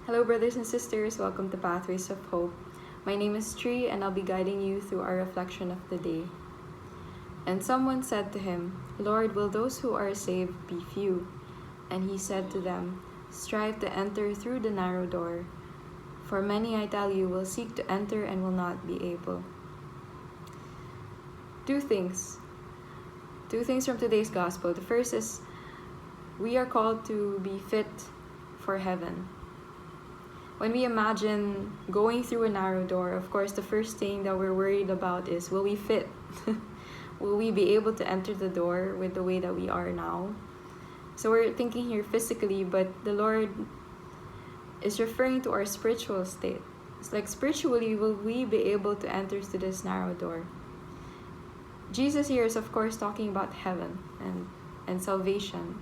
Hello, brothers and sisters. Welcome to Pathways of Hope. My name is Tree, and I'll be guiding you through our reflection of the day. And someone said to him, Lord, will those who are saved be few? And he said to them, strive to enter through the narrow door. For many, I tell you, will seek to enter and will not be able. Two things from today's gospel. The first is we are called to be fit for heaven. When we imagine going through a narrow door, of course, the first thing that we're worried about is, will we fit? Will we be able to enter the door with the way that we are now? So we're thinking here physically, but the Lord is referring to our spiritual state. It's like spiritually, will we be able to enter through this narrow door? Jesus here is, of course, talking about heaven and salvation.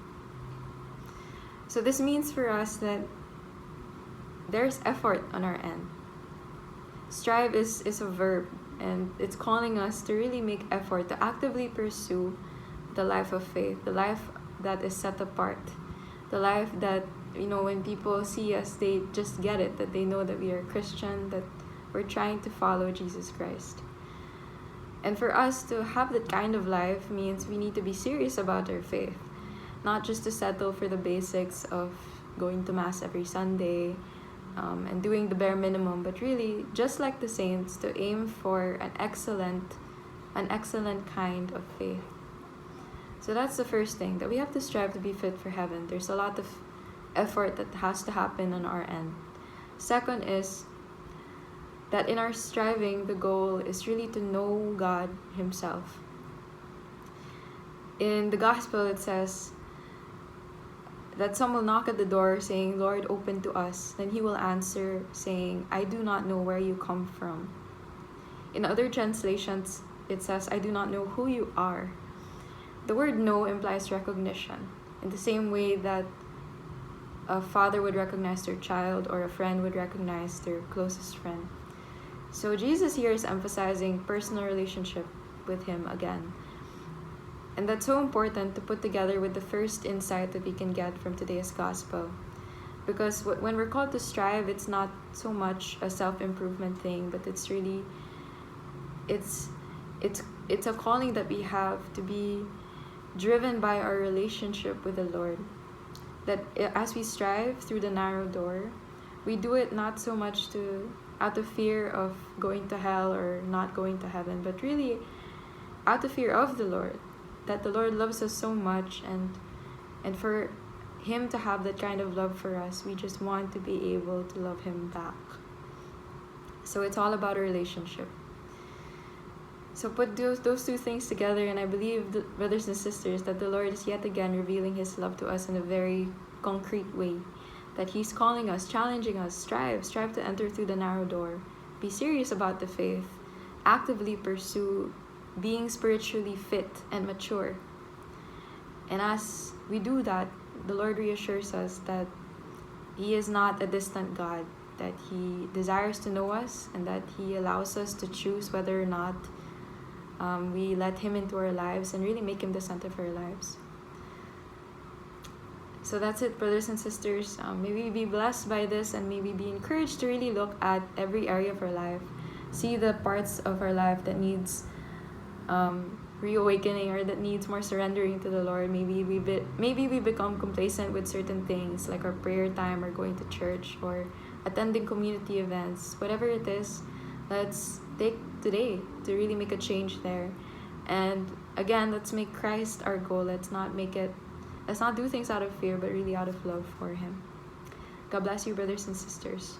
So this means for us that there's effort on our end. Strive is a verb, and it's calling us to really make effort, to actively pursue the life of faith, the life that is set apart, the life that, when people see us, they just get it, that they know that we are Christian, that we're trying to follow Jesus Christ. And for us to have that kind of life means we need to be serious about our faith, not just to settle for the basics of going to Mass every Sunday, and doing the bare minimum, but really, just like the saints, to aim for an excellent kind of faith. So that's the first thing, that we have to strive to be fit for heaven. There's a lot of effort that has to happen on our end. Second is that in our striving, the goal is really to know God Himself. In the Gospel, it says that some will knock at the door saying, Lord, open to us. Then He will answer saying, I do not know where you come from. In other translations, it says, I do not know who you are. The word know implies recognition, in the same way that a father would recognize their child or a friend would recognize their closest friend. So Jesus here is emphasizing personal relationship with Him again. And that's so important to put together with the first insight that we can get from today's gospel. Because when we're called to strive, it's not so much a self-improvement thing, but it's really, it's a calling that we have to be driven by our relationship with the Lord. That as we strive through the narrow door, we do it not so much out of fear of going to hell or not going to heaven, but really out of fear of the Lord. That the Lord loves us so much, and for Him to have that kind of love for us, we just want to be able to love Him back. So it's all about a relationship. So put those two things together, and I believe, brothers and sisters, that the Lord is yet again revealing His love to us in a very concrete way. That He's calling us, challenging us, strive to enter through the narrow door. Be serious about the faith. Actively pursue being spiritually fit and mature. And as we do that, the Lord reassures us that He is not a distant God, that He desires to know us, and that He allows us to choose whether or not we let Him into our lives and really make Him the center of our lives. So that's it, brothers and sisters. Maybe be blessed by this, and maybe be encouraged to really look at every area of our life. See the parts of our life that needs reawakening, or that needs more surrendering to the Lord. Maybe we become complacent with certain things, like our prayer time, or going to church, or attending community events. Whatever it is, let's take today to really make a change there. And again, let's make Christ our goal. Let's not do things out of fear, but really out of love for Him. God bless you, brothers and sisters.